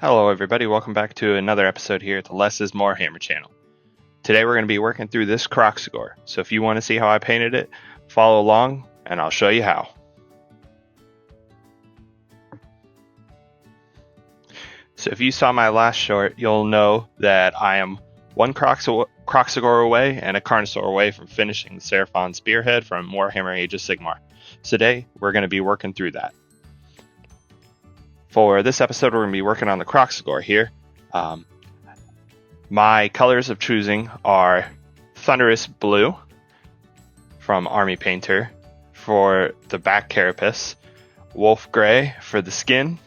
Hello everybody, welcome back to another episode here at the Less Is Morehammer channel. Today we're going to be working through this Kroxigor, so if you want to see how I painted it, follow along and I'll show you how. So if you saw my last short, you'll know that I am one Kroxigor away and a Carnosaur away from finishing the Seraphon Spearhead from Warhammer Age of Sigmar. So today we're going to be working through that. For this episode, we're going to be working on the Kroxigor here. My colors of choosing are Thunderous Blue from Army Painter for the back carapace, Wolf Gray for the skin,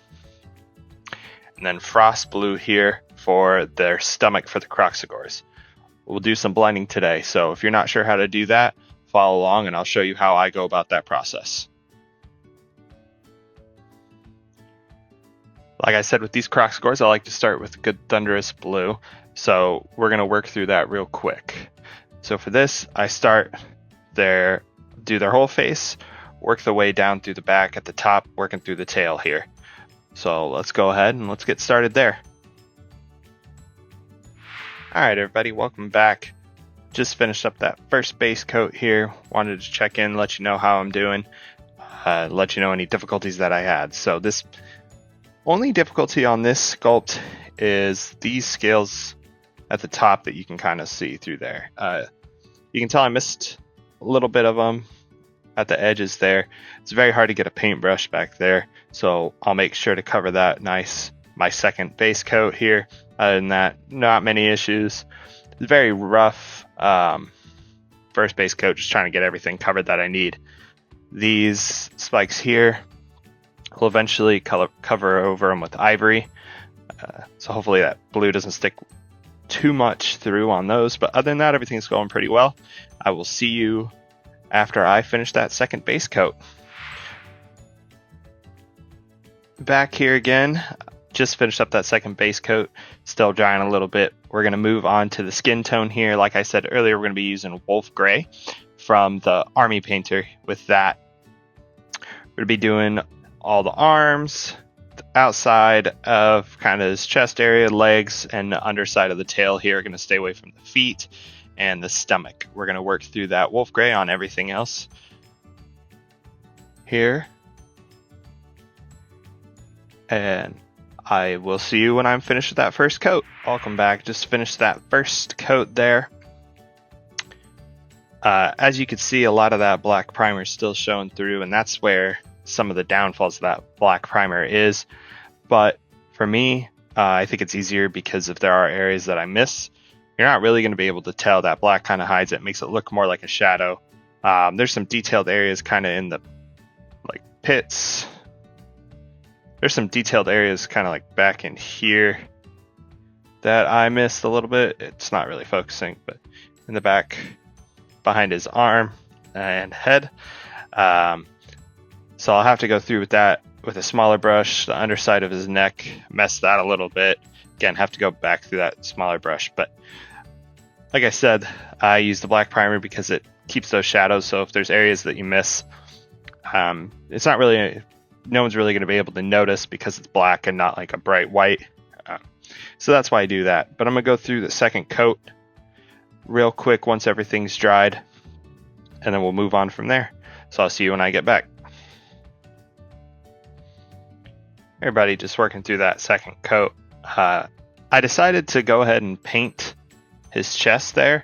and then Frost Blue here for their stomach for the Kroxigors. We'll do some blending today, so if you're not sure how to do that, follow along and I'll show you how I go about that process. Like I said, with these Kroxigors, I like to start with good Thunderous Blue, so we're going to work through that real quick. So for this, I start do their whole face, work the way down through the back at the top, working through the tail here. So let's go ahead and let's get started there. Alright everybody, welcome back. Just finished up that first base coat here. Wanted to check in, let you know how I'm doing, let you know any difficulties that I had. So this only difficulty on this sculpt is these scales at the top that you can kind of see through there. You can tell I missed a little bit of them at the edges there. It's very hard to get a paintbrush back there, so I'll make sure to cover that nice. My second base coat here, other than that, not many issues. It's very rough first base coat, just trying to get everything covered that I need. These spikes here, we'll eventually cover over them with ivory, so hopefully that blue doesn't stick too much through on those, but other than that, everything's going pretty well. I will see you after I finish that second base coat. Back here again, just finished up that second base coat, still drying a little bit. We're going to move on to the skin tone here. Like I said earlier, we're going to be using Wolf Gray from the Army Painter. With that, we're going to be doing all the arms, the outside of kind of his chest area, legs, and the underside of the tail here are going to stay away from the feet and the stomach. We're going to work through that Wolf Gray on everything else here. And I will see you when I'm finished with that first coat. Welcome back. Just finished that first coat there. As you can see, a lot of that black primer is still showing through, and that's where some of the downfalls of that black primer is. But for me, I think it's easier because if there are areas that I miss, you're not really going to be able to tell. That black kind of hides it, makes it look more like a shadow. There's some detailed areas kind of in the pits. There's some detailed areas kind of like back in here that I missed a little bit. It's not really focusing, but in the back behind his arm and head. So I'll have to go through with that with a smaller brush. The underside of his neck, messed that a little bit. Again, have to go back through that smaller brush. But like I said, I use the black primer because it keeps those shadows. So if there's areas that you miss, it's not really, no one's really going to be able to notice because it's black and not like a bright white. So that's why I do that. But I'm going to go through the second coat real quick once everything's dried, and then we'll move on from there. So I'll see you when I get back. Everybody, just working through that second coat. I decided to go ahead and paint his chest there.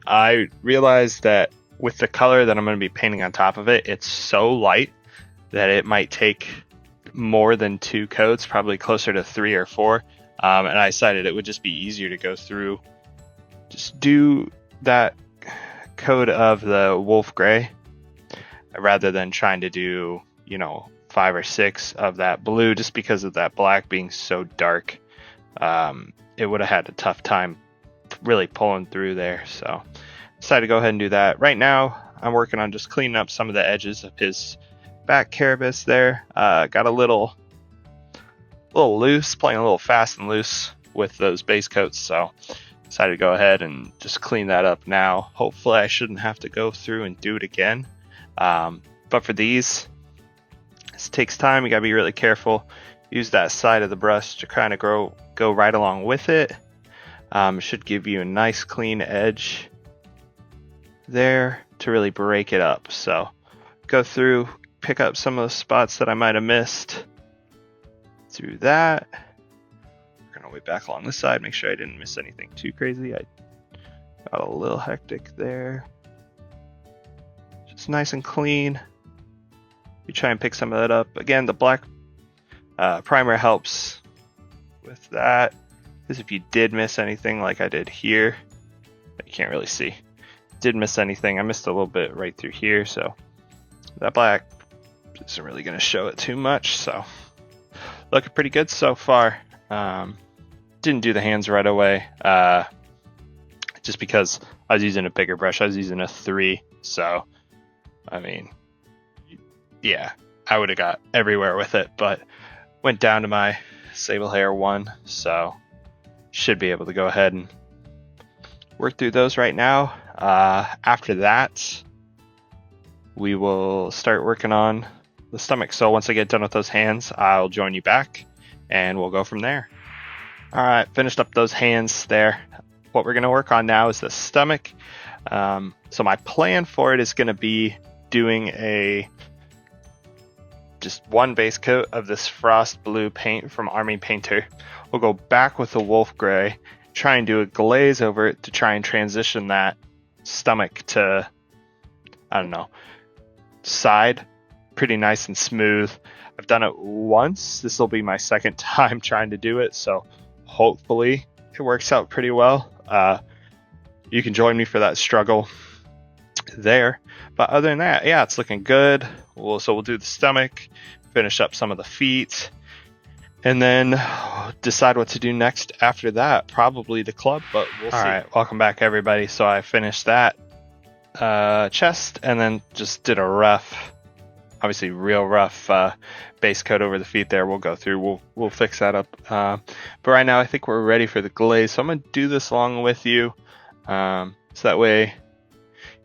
I realized that with the color that I'm going to be painting on top of it, it's so light that it might take more than 2 coats, probably closer to 3 or 4. And I decided it would just be easier to go through, just do that coat of the Wolf Gray rather than trying to do, 5 or 6 of that blue, just because of that black being so dark. It would have had a tough time really pulling through there. So decided to go ahead and do that. Right now, I'm working on just cleaning up some of the edges of his back carapace there. Got a little loose, playing a little fast and loose with those base coats. So decided to go ahead and just clean that up now. Hopefully I shouldn't have to go through and do it again. But for these, this takes time. You gotta be really careful. use that side of the brush to kind of go right along with it. It should give you a nice clean edge there to really break it up. So go through, pick up some of the spots that I might have missed through that. We're gonna way back along this side, make sure I didn't miss anything too crazy. I got a little hectic there. Just nice and clean. You try and pick some of that up. Again, the black primer helps with that, because if you did miss anything like I did here, you can't really see. Did miss anything, I missed a little bit right through here, so that black isn't really going to show it too much. So looking pretty good so far. Didn't do the hands right away, just because I was using a bigger brush. I was using a 3, so I mean, yeah, I would have got everywhere with it, but went down to my Sable Hair 1, so should be able to go ahead and work through those right now. After that, we will start working on the stomach. So once I get done with those hands, I'll join you back and we'll go from there. All right, finished up those hands there. What we're going to work on now is the stomach. So my plan for it is going to be doing just one base coat of this frost blue paint from Army Painter. We'll go back with the wolf gray, try and do a glaze over it to try and transition that stomach to, I don't know, side pretty nice and smooth. I've done it once. This will be my second time trying to do it, so hopefully it works out pretty well. You can join me for that struggle there. But other than that, yeah, it's looking good. So we'll do the stomach, finish up some of the feet, and then decide what to do next after that. Probably the club, but we'll see. All right, welcome back, everybody. So I finished that chest and then just did a rough, obviously real rough base coat over the feet there. We'll go through, we'll fix that up. But right now I think we're ready for the glaze. So I'm going to do this along with you. So that way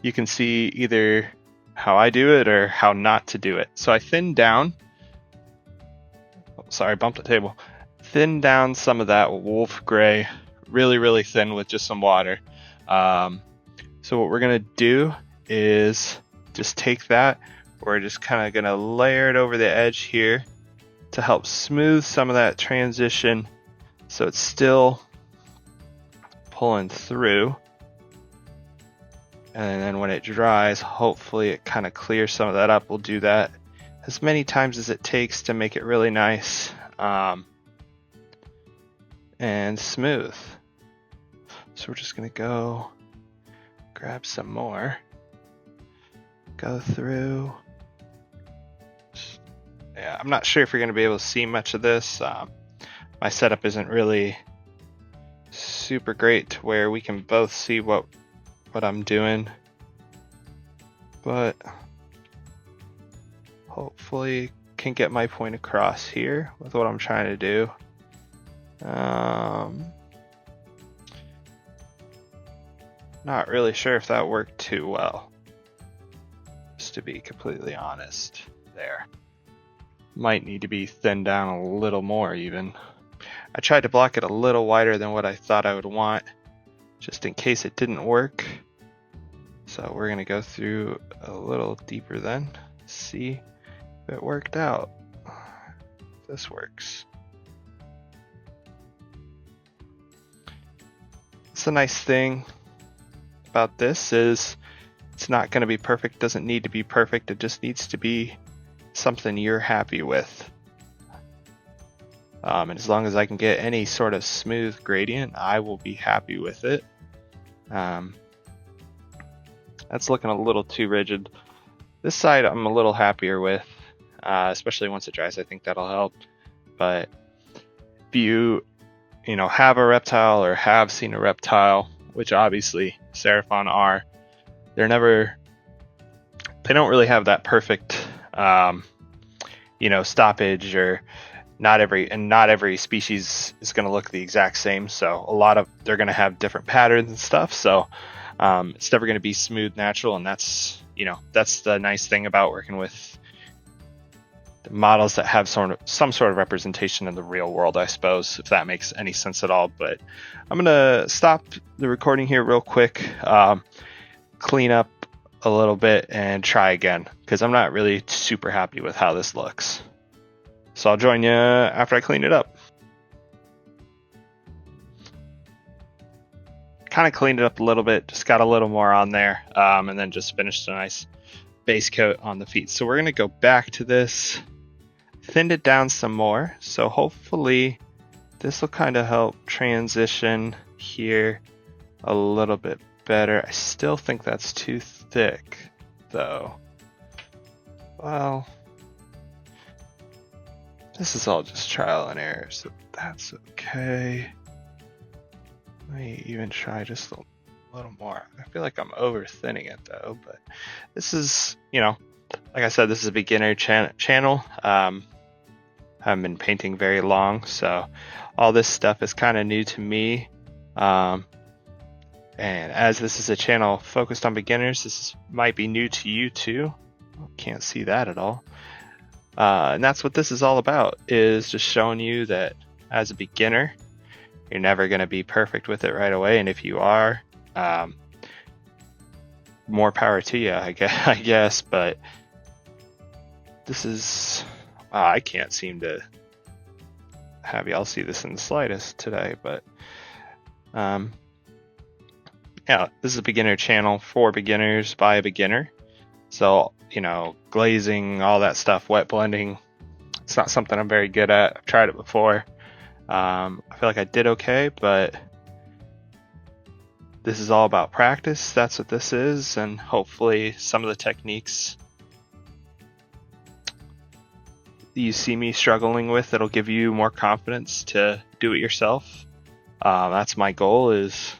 you can see either how I do it or how not to do it. So I thinned down, sorry, bumped the table. Thin down some of that wolf gray, really thin with just some water. So what we're gonna do is just take that, we're just kind of gonna layer it over the edge here to help smooth some of that transition so it's still pulling through. And then when it dries, hopefully it kind of clears some of that up. We'll do that as many times as it takes to make it really nice and smooth. So we're just going to go grab some more, go through. Yeah, I'm not sure if you're going to be able to see much of this. My setup isn't really super great to where we can both see what I'm doing, but hopefully can get my point across here with what I'm trying to do. Not really sure if that worked too well, just to be completely honest there. Might need to be thinned down a little more even. I tried to block it a little wider than what I thought I would want, just in case it didn't work. So we're going to go through a little deeper then, see if it worked out. This works. It's a nice thing about this is it's not going to be perfect, doesn't need to be perfect, it just needs to be something you're happy with. And as long as I can get any sort of smooth gradient, I will be happy with it. That's looking a little too rigid. This side I'm a little happier with, especially once it dries. I think that'll help. But if you have a reptile or have seen a reptile, which obviously Seraphon are, they don't really have that perfect stoppage, or not every species is going to look the exact same. So they're going to have different patterns and stuff. So it's never going to be smooth, natural, and that's the nice thing about working with models that have some sort of representation in the real world, I suppose, if that makes any sense at all. But I'm gonna stop the recording here real quick, clean up a little bit, and try again, because I'm not really super happy with how this looks. So I'll join you after I clean it up. Kind of cleaned it up a little bit, just got a little more on there, and then just finished a nice base coat on the feet. So we're going to go back to this, thinned it down some more, so hopefully this will kind of help transition here a little bit better. I still think that's too thick though. Well, this is all just trial and error, so that's okay. Let me even try just a little more. I feel like I'm over thinning it though, but this is, like I said, this is a beginner channel. I haven't been painting very long, so all this stuff is kind of new to me. And as this is a channel focused on beginners, this might be new to you too. Can't see that at all. And that's what this is all about, is just showing you that as a beginner, you're never going to be perfect with it right away. And if you are, more power to you, I guess. But this is, I can't seem to have y'all see this in the slightest today. But yeah, this is a beginner channel for beginners by a beginner. So, glazing, all that stuff, wet blending, it's not something I'm very good at. I've tried it before. I feel like I did okay, but this is all about practice. That's what this is, and hopefully some of the techniques you see me struggling with, it'll give you more confidence to do it yourself. That's my goal, is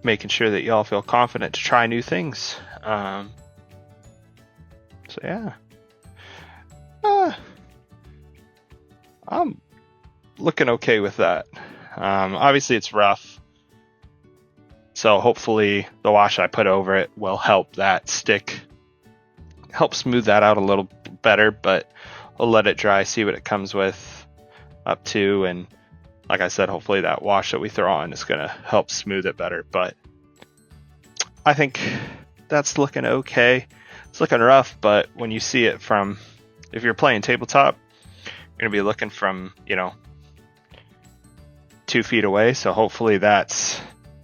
making sure that y'all feel confident to try new things. So yeah, I'm looking okay with that. Obviously it's rough, so hopefully the wash I put over it will help that stick, help smooth that out a little better, but we'll let it dry, see what it comes with up to, and like I said, hopefully that wash that we throw on is going to help smooth it better. But I think that's looking okay. It's looking rough, but when you see it from, if you're playing tabletop, you're going to be looking from 2 feet away, so hopefully that's,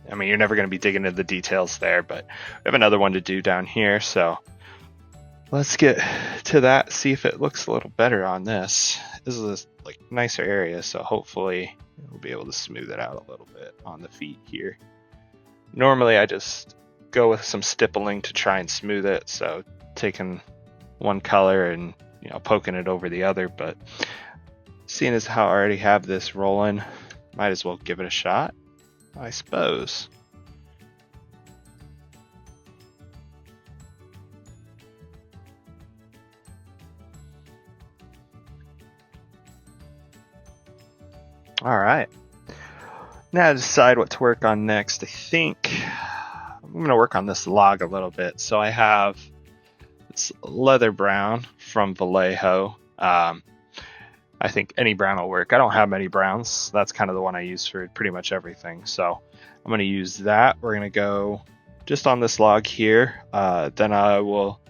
you're never going to be digging into the details there, but we have another one to do down here, so let's get to that, see if it looks a little better on this. This is a nicer area, so hopefully we'll be able to smooth it out a little bit on the feet here. Normally I just go with some stippling to try and smooth it, so taking one color and poking it over the other, but seeing as how I already have this rolling, might as well give it a shot, I suppose. All right, now to decide what to work on next. I think I'm going to work on this log a little bit. So I have this leather brown from Vallejo. I think any brown will work. I don't have many browns. That's kind of the one I use for pretty much everything. So I'm going to use that. We're going to go just on this log here. Then I will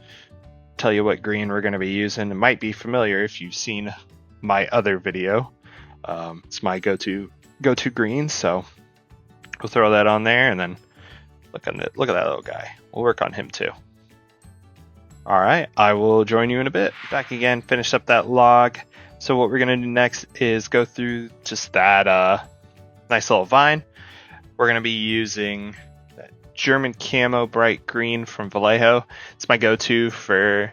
tell you what green we're going to be using. It might be familiar if you've seen my other video. It's my go-to green. So we'll throw that on there, and then look at that little guy. We'll work on him too. All right, I will join you in a bit. Back again, finish up that log. So what we're going to do next is go through just that nice little vine. We're going to be using that German camo bright green from Vallejo. It's my go-to for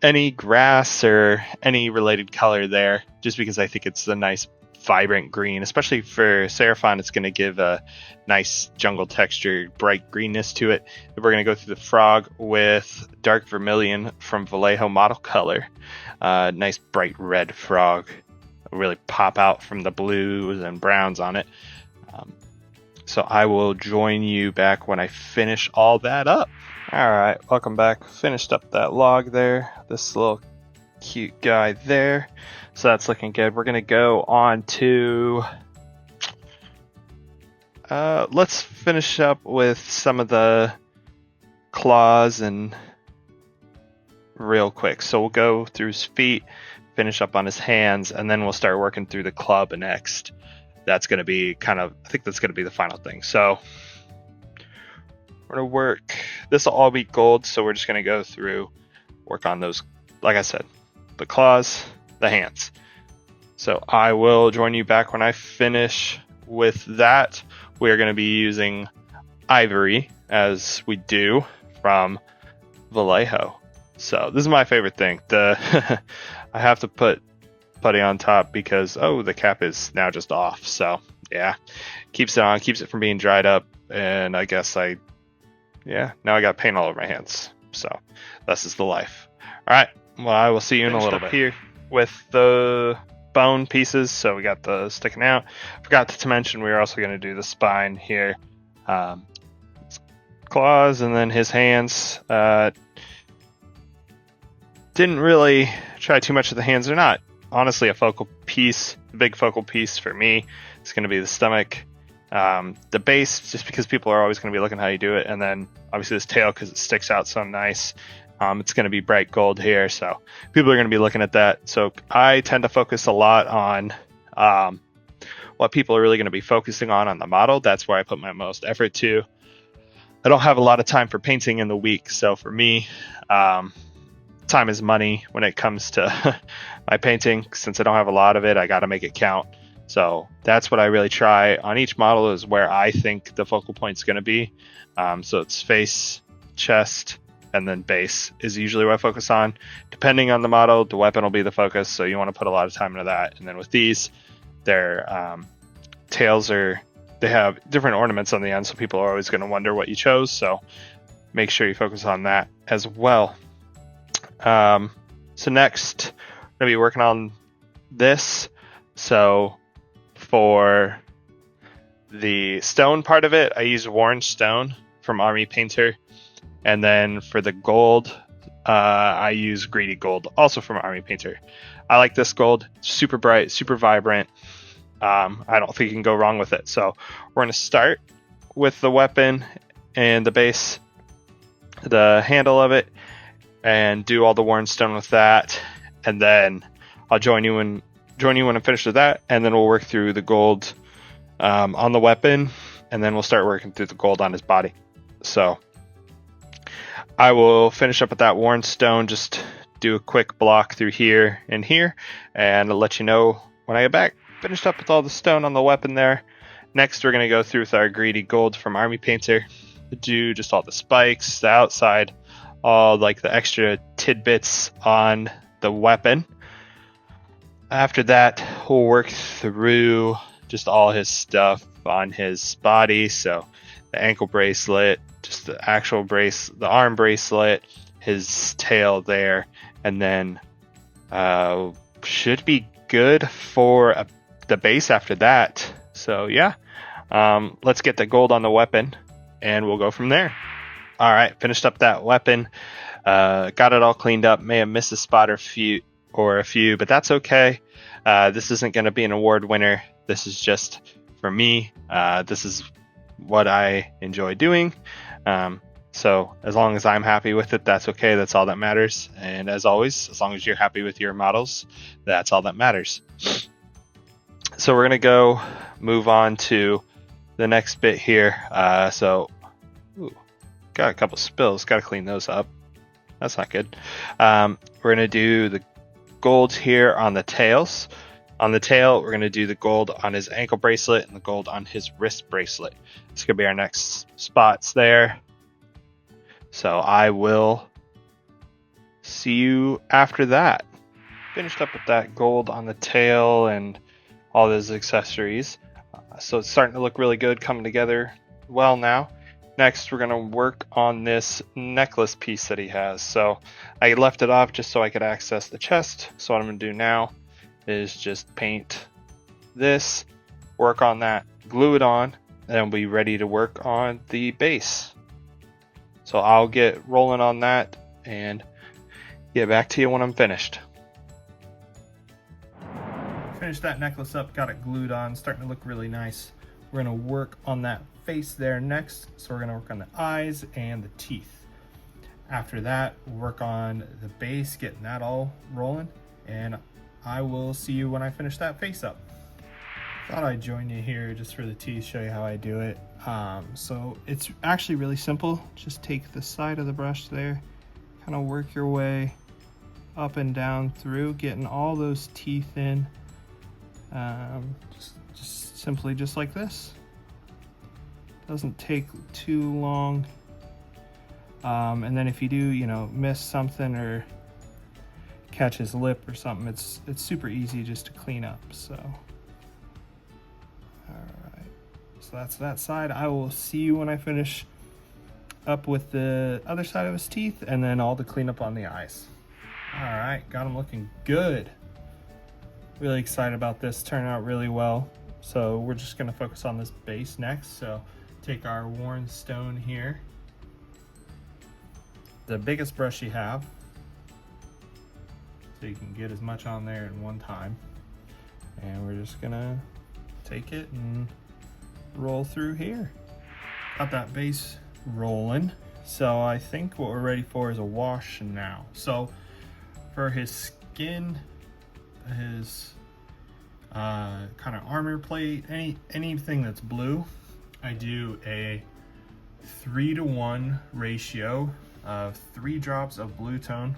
any grass or any related color there, just because I think it's a nice vibrant green, especially for Seraphon. It's going to give a nice jungle texture, bright greenness to it. We're going to go through the frog with dark vermilion from Vallejo model color. Nice bright red frog, really pop out from the blues and browns on it. So I will join you back when I finish all that up. Alright, welcome back. Finished up that log there. This little cute guy there. So that's looking good. We're going to go on to... let's finish up with some of the claws and real quick. So we'll go through his feet, finish up on his hands, and then we'll start working through the club next. That's going to be I think that's going to be the final thing. So we're going to work, this will all be gold, so we're just going to go through, work on those, like I said, the claws, the hands. So I will join you back when I finish with that. We are going to be using ivory, as we do from Vallejo. So this is my favorite thing. I have to put putty on top because, the cap is now just off. So yeah, keeps it on, keeps it from being dried up. And I guess now I got paint all over my hands. So this is the life. All right. Well, I will see you in a little bit here with the bone pieces. So we got the sticking out. Forgot to mention we were also going to do the spine here. Claws and then his hands. Didn't really try too much of the hands. They're not honestly a focal piece. The big focal piece for me is going to be the stomach. The base, just because people are always going to be looking how you do it, and then obviously this tail because it sticks out so nice. It's going to be bright gold here, so people are going to be looking at that. So I tend to focus a lot on what people are really going to be focusing on the model. That's where I put my most effort to. I don't have a lot of time for painting in the week, so for me, time is money when it comes to my painting. Since I don't have a lot of it, I got to make it count. So that's what I really try on each model, is where I think the focal point is going to be. So it's face, chest, and then base is usually what I focus on. Depending on the model, the weapon will be the focus. So you want to put a lot of time into that. And then with these, their tails they have different ornaments on the end. So people are always going to wonder what you chose. So make sure you focus on that as well. So next, I'm going to be working on this. So for the stone part of it, I use worn stone from Army Painter. And then for the gold, I use greedy gold, also from Army Painter. I like this gold, super bright, super vibrant. I don't think you can go wrong with it. So we're going to start with the weapon and the base, the handle of it, and do all the worn stone with that. And then I'll join you when I'm finished with that, and then we'll work through the gold on the weapon, and then we'll start working through the gold on his body. So I will finish up with that worn stone, just do a quick block through here and here, and I'll let you know when I get back. Finished up with all the stone on the weapon there. Next, we're going to go through with our greedy gold from Army Painter, do just all the spikes, the outside, all like the extra tidbits on the weapon. After that, we'll work through just all his stuff on his body. So the ankle bracelet, just the actual the arm bracelet, his tail there, and then should be good for the base after that. So yeah, let's get the gold on the weapon and we'll go from there. All right, finished up that weapon, got it all cleaned up. May have missed a spot or a few, but that's okay. This isn't going to be an award winner. This is just for me. This is what I enjoy doing. So as long as I'm happy with it, that's okay. That's all that matters. And as always, as long as you're happy with your models, that's all that matters. So we're going to move on to the next bit here. Got a couple spills. Got to clean those up. That's not good. We're going to do the gold here on the tails. On the tail, we're going to do the gold on his ankle bracelet and the gold on his wrist bracelet. It's going to be our next spots there. So I will see you after that. Finished up with that gold on the tail and all those accessories. So it's starting to look really good, coming together well now. Next, we're going to work on this necklace piece that he has. So I left it off just so I could access the chest. So what I'm going to do now is just paint this, work on that, glue it on, and we'll be ready to work on the base. So So I'll get rolling on that and get back to you when I'm finished. Finished that necklace up, got it glued on, starting to look really nice. We're gonna work on that face there next. So we're gonna work on the eyes and the teeth. After that, we'll work on the base, getting that all rolling, and I will see you when I finish that face up. Thought I'd join you here just for the teeth, show you how I do it. So it's actually really simple. Just take the side of the brush there, kind of work your way up and down through, getting all those teeth in. Just simply just like this. Doesn't take too long. And then if you do, miss something or catch his lip or something, it's super easy just to clean up. So, all right. So that's that side. I will see you when I finish up with the other side of his teeth, and then all the cleanup on the eyes. All right, got him looking good. Really excited about this, turned out really well. So we're just gonna focus on this base next. So take our worn stone here, the biggest brush you have, so you can get as much on there in one time. And we're just gonna take it and roll through here. Got that base rolling. So I think what we're ready for is a wash now. So for his skin, his kind of armor plate, anything that's blue, I do a 3-to-1 ratio of 3 drops of blue tone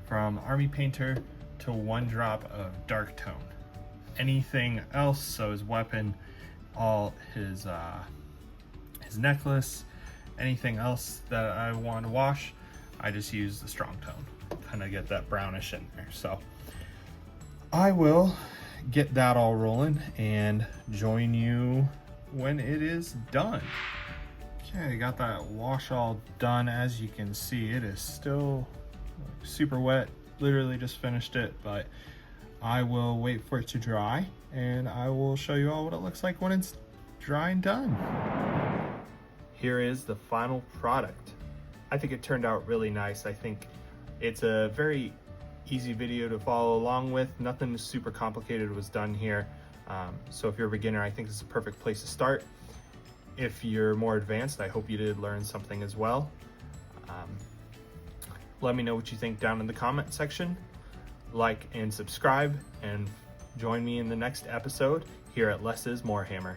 from Army Painter to 1 drop of dark tone. Anything else, so his weapon, all his necklace, anything else that I want to wash, I just use the strong tone, kind of get that brownish in there. So I will get that all rolling and join you when it is done. Okay, got that wash all done. As you can see, it is still super wet. Literally just finished it, but I will wait for it to dry and I will show you all what it looks like when it's dry and done. Here is the final product. I think it turned out really nice. I think it's a very easy video to follow along with. Nothing super complicated was done here. So if you're a beginner, I think this is a perfect place to start. If you're more advanced, I hope you did learn something as well. Let me know what you think down in the comment section. Like and subscribe, and join me in the next episode here at Less Is Morehammer.